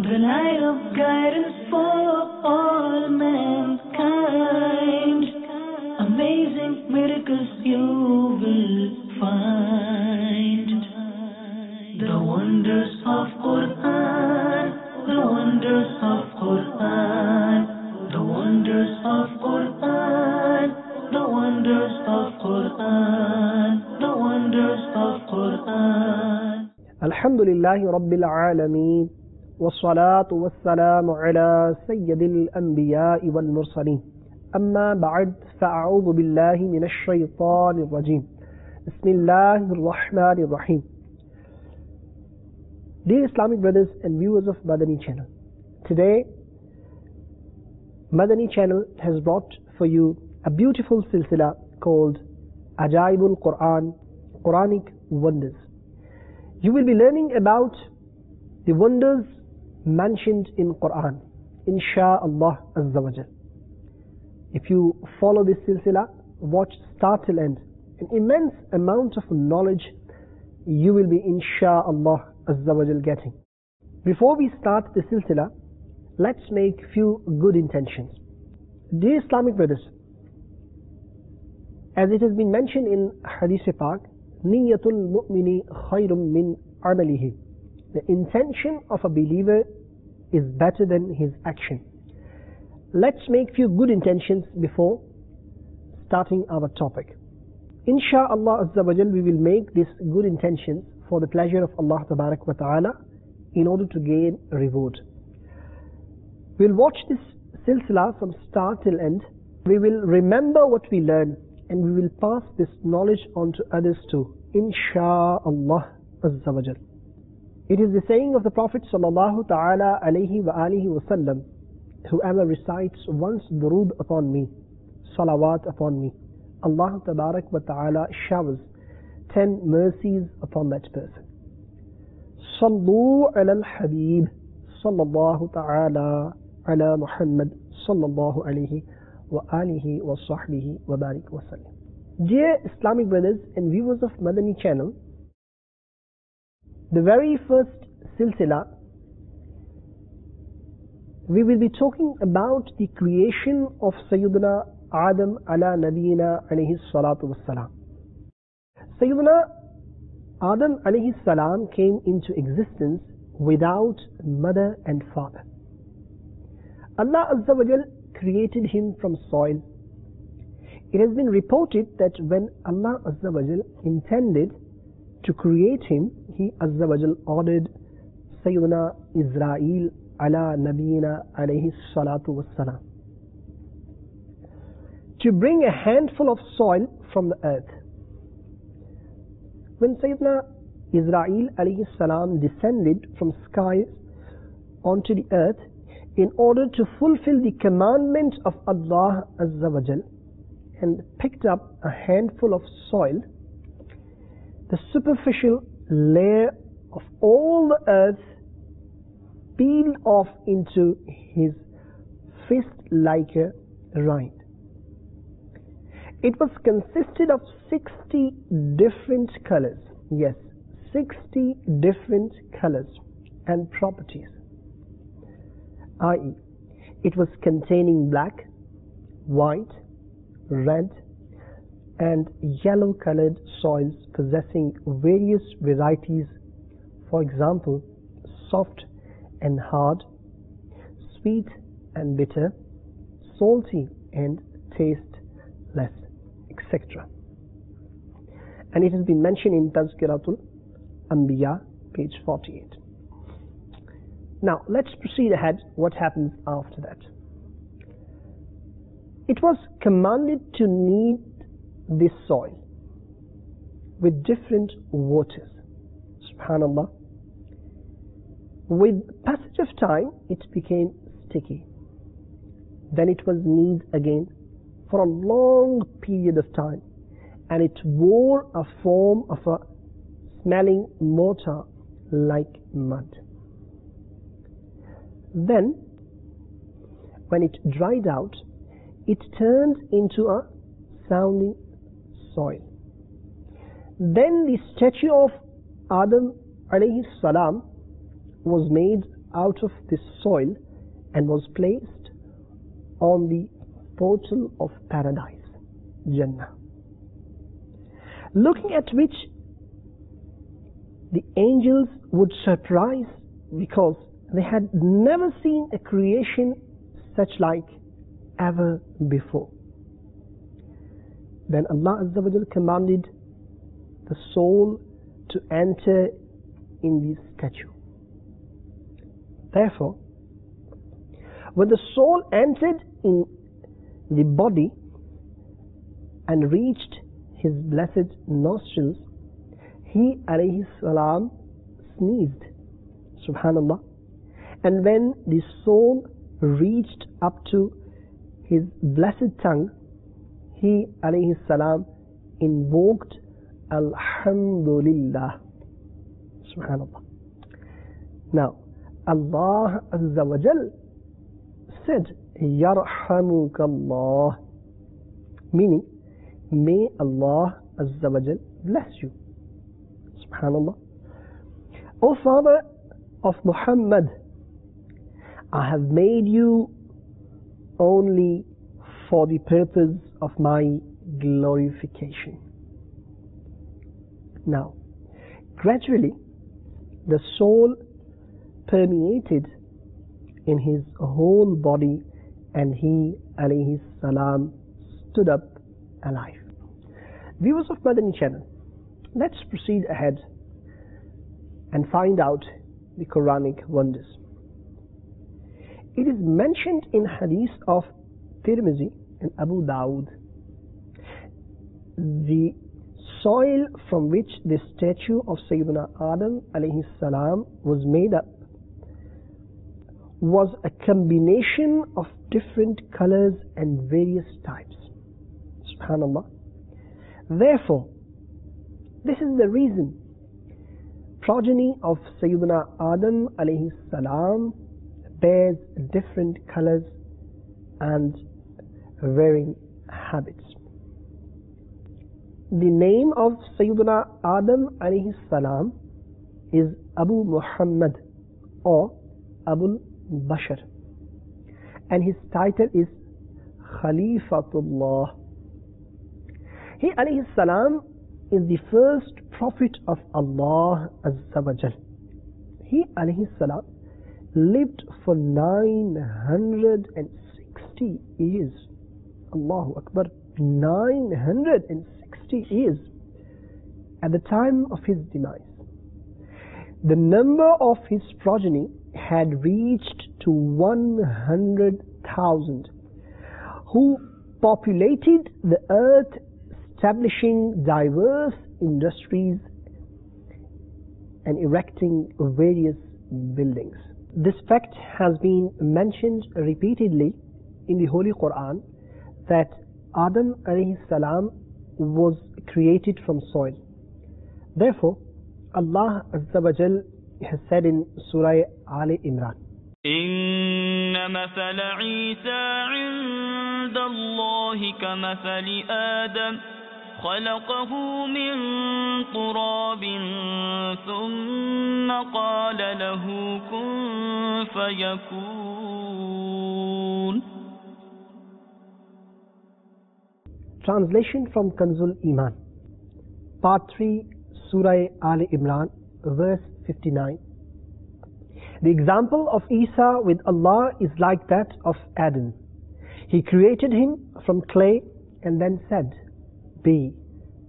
the light of guidance for all mankind. Amazing miracles you will find. The wonders of Quran, the wonders of Quran, the wonders of Quran, the wonders of Quran, the wonders of Quran. Alhamdulillahi Rabbil Alameen, wassalatu wassalamu ala sayyidil anbiya'i wal mursaleen. Amma ba'd, fa'a'udhu billahi minash shaytanir rajim. Bismillahir Rahmanir Rahim. Dear Islamic brothers and viewers of Madani Channel, today Madani Channel has brought for you a beautiful silsila called Ajaibul Quran, Quranic Wonders. You will be learning about the wonders mentioned in Quran, insha'Allah Azza wa Jal. If you follow this silsila, watch start till end, an immense amount of knowledge you will be insha'Allah Azza wa Jal getting. Before we start the silsila, let's make few good intentions. Dear Islamic brothers, as it has been mentioned in Hadith Pak, Niyatul mu'mini khayrum min amalihi. The intention of a believer is better than his action. Let's make few good intentions before starting our topic. Insha'Allah Azza wa Jal, we will make these good intentions for the pleasure of Allah Tabarak wa Ta'ala in order to gain reward. We'll watch this silsila from start till end. We will remember what we learn and we will pass this knowledge on to others too, insha'Allah Azza wa Jal. It is the saying of the Prophet sallallahu ta'ala alayhi wa alihi wa sallam, whoever recites once durood upon me, salawat upon me, Allah Tabarak wa Ta'ala showers 10 mercies upon that person. Sallu ala al-Habib sallallahu ta'ala ala Muhammad sallallahu alayhi wa alihi wa sahbihi wa barik wa sallam. Dear Islamic brothers and viewers of Madani Channel, the very first silsila, we will be talking about the creation of Sayyidina Adam ala Nabiyina alayhi salatu wassalam. Sayyidina Adam alayhi salam came into existence without mother and father. Allah Azza wa Jal created him from soil. It has been reported that when Allah Azza wa Jal intended to create him, He Azza wa Jal ordered Sayyidina Israel ala Nabiyina alayhi salatu wassalam to bring a handful of soil from the earth. When Sayyidina Israel alayhi salam descended from skies onto the earth in order to fulfill the commandment of Allah Azza wa Jal and picked up a handful of soil, the superficial layer of all the earth peeled off into his fist-like a rind. It was consisted of 60 different colors. Yes, 60 different colors and properties. I.e., it was containing black, white, red, and yellow colored soils possessing various varieties, for example, soft and hard, sweet and bitter, salty and tasteless, etc. And it has been mentioned in Tazkiratul Anbiya, page 48. Now, let's proceed ahead. What happens after that? It was commanded to knead this soil with different waters. Subhanallah. With passage of time, it became sticky. Then it was kneaded again for a long period of time, and it wore a form of a smelling mortar like mud. Then, when it dried out, it turned into a sounding soil. Then the statue of Adam alayhi salam was made out of this soil and was placed on the portal of paradise, Jannah, looking at which the angels would surprise because they had never seen a creation such like ever before. Then Allah Azza wa Jal commanded the soul to enter in the statue. Therefore, when the soul entered in the body and reached his blessed nostrils, he alayhi salam sneezed, subhanallah, and when the soul reached up to his blessed tongue, he alayhi salam invoked Alhamdulillah, subhanallah. Now, Allah Azza wa Jal said, Yarhamukallah, meaning, may Allah Azza wa Jal bless you. Subhanallah. O Father of Muhammad, I have made you only for the purpose of my glorification. Now, gradually, the soul permeated in his whole body and he, alayhi salam, stood up alive. Viewers of Madani channel, let's proceed ahead and find out the Quranic wonders. It is mentioned in hadith of Tirmizi and Abu Dawud, the soil from which the statue of Sayyidina Adam alayhi salam was made up was a combination of different colors and various types. Subhanallah. Therefore, this is the reason progeny of Sayyidina Adam alayhi salam bears different colors and varying habits. The name of Sayyidina Adam alayhi salam is Abu Muhammad or Abu Bashar, and his title is Khalifatullah. He alayhi salam is the first prophet of Allah Azza wa Jal. He alayhi salam lived for 960 years. Allahu Akbar, 960 years at the time of his demise. The number of his progeny had reached to 100,000, who populated the earth, establishing diverse industries and erecting various buildings. This fact has been mentioned repeatedly in the Holy Quran, that Adam alayhi salam was created from soil. Therefore, Allah Azza wa Jal has said in Surah Ali Imran, إن مثل عيسى عند الله كمثل آدم خلقه من تراب ثم قال له كن فيكون. Translation from Kanzul Iman, Part 3, Surah Ali Imran, verse 59. The example of Isa with Allah is like that of Adam. He created him from clay and then said, be,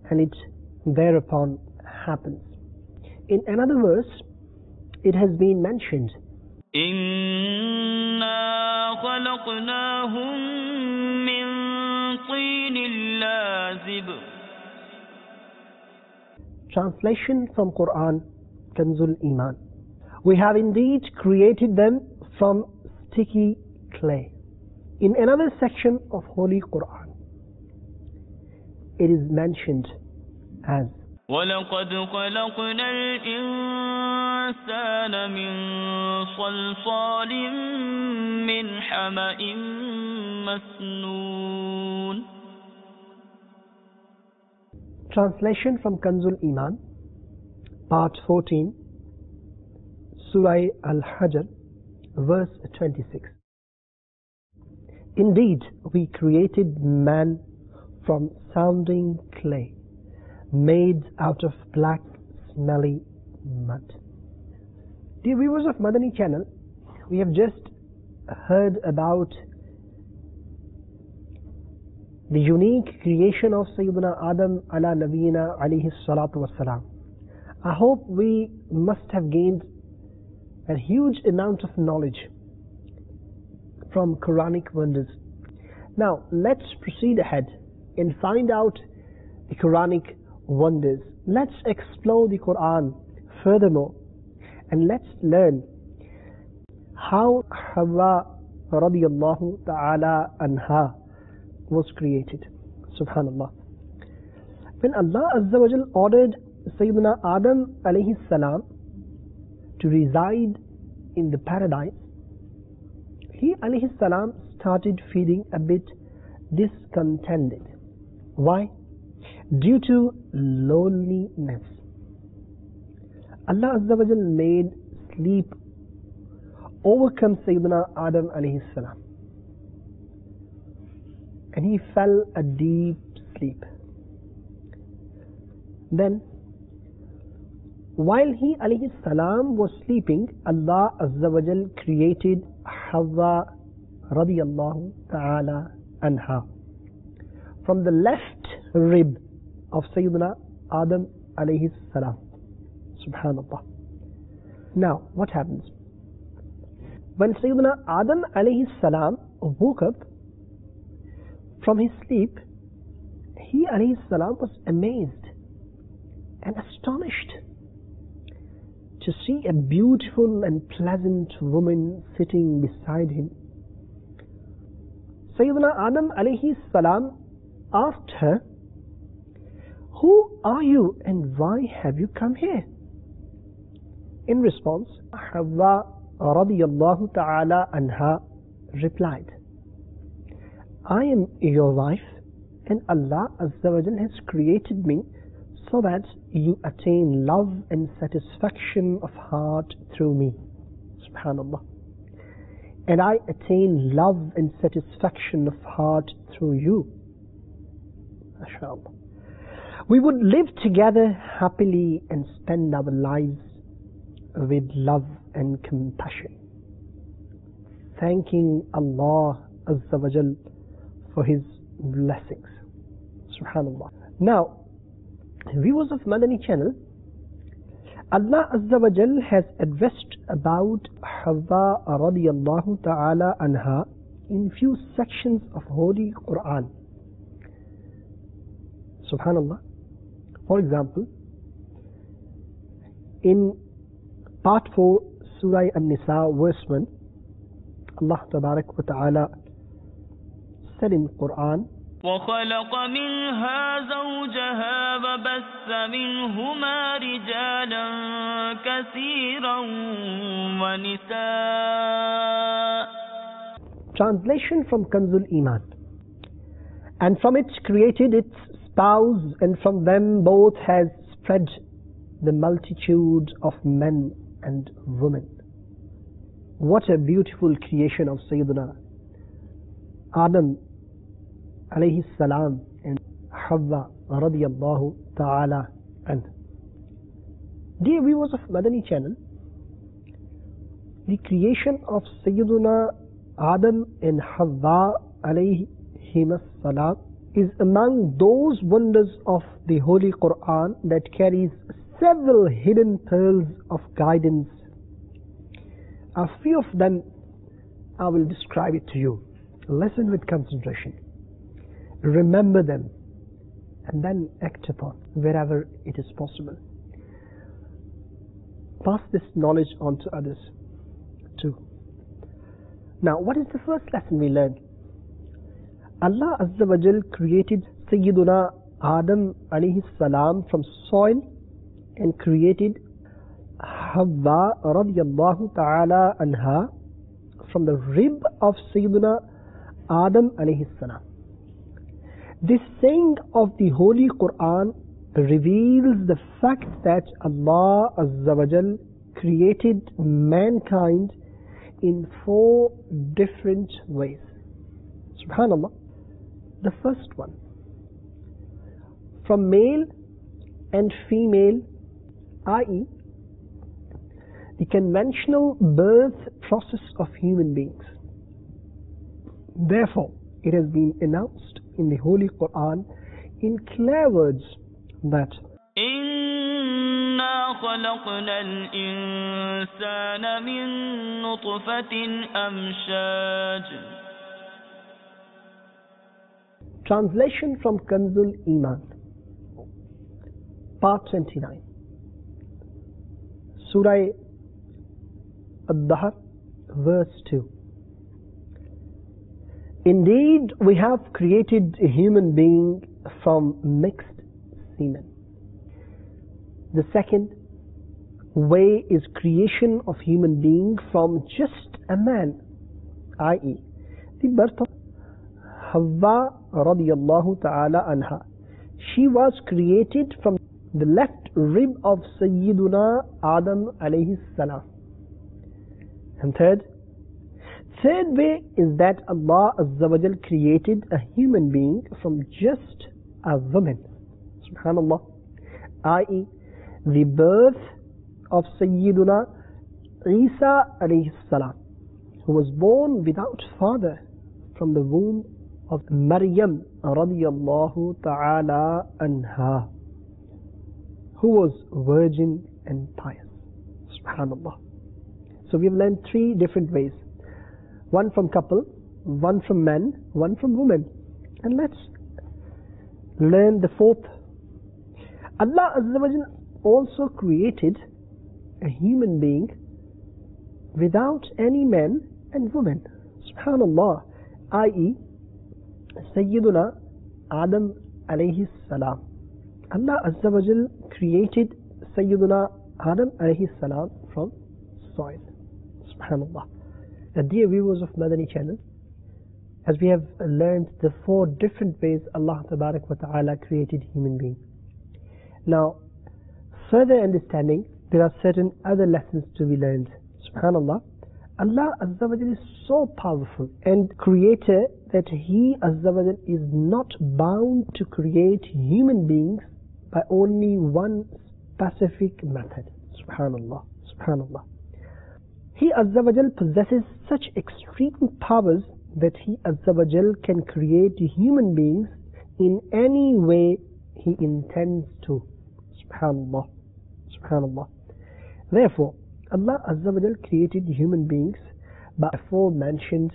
and it thereupon happens. In another verse, it has been mentioned, إنا خلقناهم من طين لازب. Translation from Quran, Kanzul Iman. We have indeed created them from sticky clay. In another section of Holy Quran, it is mentioned as وَلَقَدْ خَلَقْنَا الْإِنسَانَ مِنْ صَلْصَالٍ مِنْ حَمَإٍ مَسْنُونٍ. Translation from Kanzul Iman, Part 14, Surah Al-Hajr, verse 26. Indeed, we created man from sounding clay, made out of black, smelly mud. Dear viewers of Madani channel, we have just heard about the unique creation of Sayyidina Adam ala Nabiyina alayhi salatu wassalam. I hope we must have gained a huge amount of knowledge from Quranic wonders. Now let's proceed ahead and find out the Quranic wonders. Let's explore the Quran furthermore, and let's learn how Hawa radiyallahu ta'ala anha was created. Subhanallah. When Allah Azza wa Jal ordered Sayyidina Adam alayhi salam to reside in the paradise, he alayhi salam started feeling a bit discontented. Why? Due to loneliness. Allah Azza wa Jal made sleep overcome Sayyidina Adam alayhi salam, and he fell a deep sleep. Then, while he alayhi salam was sleeping, Allah Azza wa Jal created Hawa radiyallahu ta'ala anha from the left rib of Sayyidina Adam alayhi salam. Subhanallah. Now, what happens? When Sayyidina Adam alayhi salam woke up from his sleep, he alayhi salam was amazed and astonished to see a beautiful and pleasant woman sitting beside him. Sayyidina Adam alayhi salam asked her, "Who are you and why have you come here?" In response, Hawa radiyallahu ta'ala anha replied, "I am your wife, and Allah Azza wa Jal has created me so that you attain love and satisfaction of heart through me." Subhanallah. And I attain love and satisfaction of heart through you. MashaAllah. We would live together happily and spend our lives with love and compassion, thanking Allah Azza wa Jal for His blessings. Subhanallah. Now, viewers of Madani channel, Allah Azza wa Jal has addressed about Hawa radiyallahu ta'ala anha in few sections of Holy Quran. Subhanallah. For example, in part 4 Surah An-Nisa verse 1, Allah Tabarak wa Ta'ala said in Quran, وخلق منها زوجها وبث منهما رجالا كثيرا ونساء. Translation from Kanzul Iman. And from it created its spouse, and from them both has spread the multitude of men and women. What a beautiful creation of Sayyidina Adam alayhi salam and Hawa radiyallahu ta'ala anha. Dear viewers of Madani channel, the creation of Sayyidina Adam and Hawa alayhim salam is among those wonders of the Holy Quran that carries several hidden pearls of guidance. A few of them I will describe it to you. Listen with concentration. Remember them and then act upon wherever it is possible. Pass this knowledge on to others too. Now, what is the first lesson we learn? Allah Azza wa Jal created Sayyiduna Adam alayhi salam from soil and created Hawa radiyallahu ta'ala anha from the rib of Sayyiduna Adam alayhi salam. This saying of the Holy Quran reveals the fact that Allah Azza wa Jal created mankind in 4 different ways. Subhanallah. The first one, from male and female, i.e., the conventional birth process of human beings. Therefore, it has been announced in the Holy Quran in clear words that إنا خلقنا الإنسان من نطفة أمشاج. Translation from Kanzul Iman, Part 29, Surah Ad-Dahr, verse 2. Indeed, we have created a human being from mixed semen. The second way is creation of human being from just a man, i.e., the birth of Hawa radiyallahu ta'ala anha. She was created from the left rib of Sayyiduna Adam alayhi salam. And third way is that Allah Azza wa Jal created a human being from just a woman. Subhanallah. I.e., the birth of Sayyiduna Isa alayhi salam, who was born without father from the womb of Maryam radiyallahu ta'ala anha, who was virgin and pious. Subhanallah. So we have learned 3 different ways. One from couple, one from man, one from woman. And let's learn the 4th. Allah Azza wa Jal also created a human being without any man and woman. Subhanallah. I.e., Sayyiduna Adam alayhi salam. Allah Azza wa Jal created Sayyiduna Adam alayhi salam from soil. Subhanallah. Dear viewers of Madani channel, as we have learned the 4 different ways Allah Tabarak wa Ta'ala created human beings. Now, further understanding, there are certain other lessons to be learned. Subhanallah. Allah Azza wa Jal is so powerful and creator that He Azza wa Jal is not bound to create human beings by only one specific method. Subhanallah. Subhanallah. He Azza wa Jal possesses such extreme powers that He Azza wa Jal can create human beings in any way He intends to. Subhanallah. Subhanallah. Therefore, Allah Azza wa Jal created human beings by aforementioned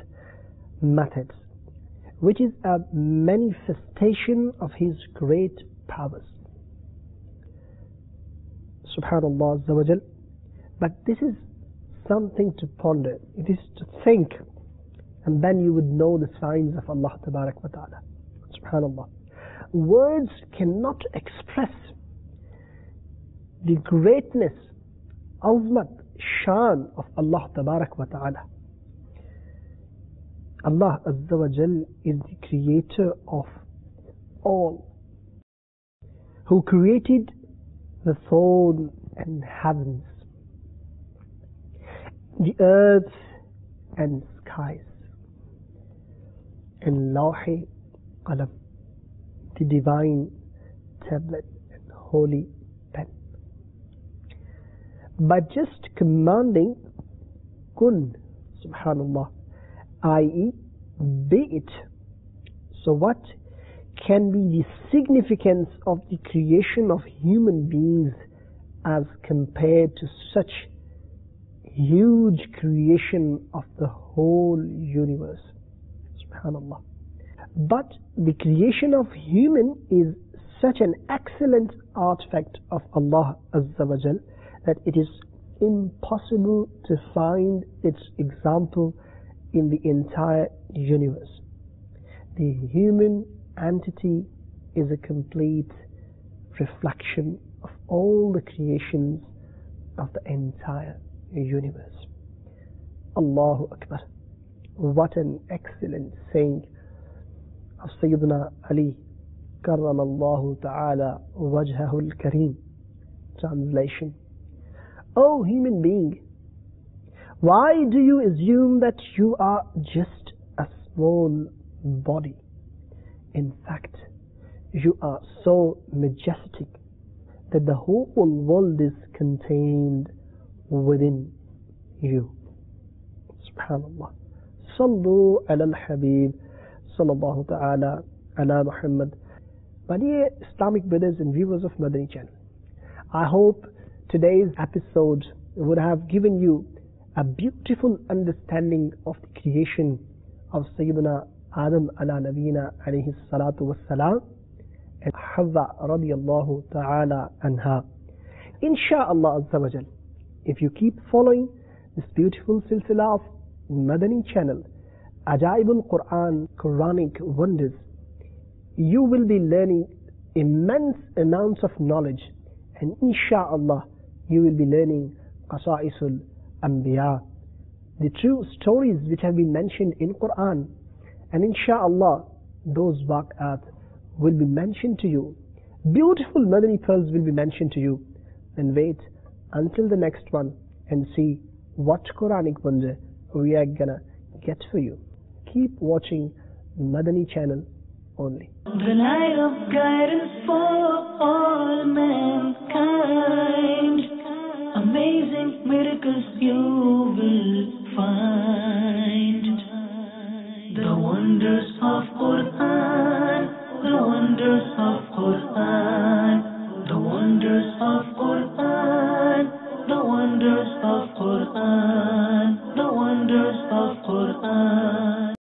methods, which is a manifestation of His great powers. Subhanallah Azza wa Jal. But this is something to ponder. It is to think, and then you would know the signs of Allah Tabarak wa Ta'ala. Subhanallah. Words cannot express the greatness, azmat, shan of Allah Tabarak wa Ta'ala. Allah Azza wa Jal is the creator of all, who created the throne and heavens, the earth and skies, and Lawhi Qalam, the divine tablet and holy pen. By just commanding kun, subhanallah, i.e., be it. So what can be the significance of the creation of human beings as compared to such huge creation of the whole universe? Subhanallah. But the creation of human is such an excellent artifact of Allah Azza wa Jal that it is impossible to find its example in the entire universe. The human entity is a complete reflection of all the creations of the entire universe. Allahu Akbar. What an excellent saying of Sayyidina Ali Karramallahu Ta'ala Wajhahu al-Kareem. Translation: O human being, Why do you assume that you are just a small body? In fact, you are so majestic that the whole world is contained within you. Subhanallah. Sallu ala al-Habib, sallallahu ta'ala ala Muhammad. My dear Islamic brothers and viewers of Madani Channel, I hope today's episode would have given you a beautiful understanding of the creation of Sayyidina Adam ala Nabina alayhi salatu wassalam and Hawa radiyallahu ta'ala anha. Insha'Allah Azza wa Jal, if you keep following this beautiful silsila of Madani Channel, Ajaibul Quran, Quranic wonders, you will be learning immense amounts of knowledge, and insha'Allah you will be learning Qasa'isul Anbiya, the true stories which have been mentioned in Quran, and insha'Allah those waq'at will be mentioned to you. Beautiful Madani pearls will be mentioned to you. Then wait until the next one and see what Quranic wonder we are gonna get for you. Keep watching Madani Channel only. The light of guidance for all mankind. Amazing miracles you will find. The wonders of Quran, the wonders of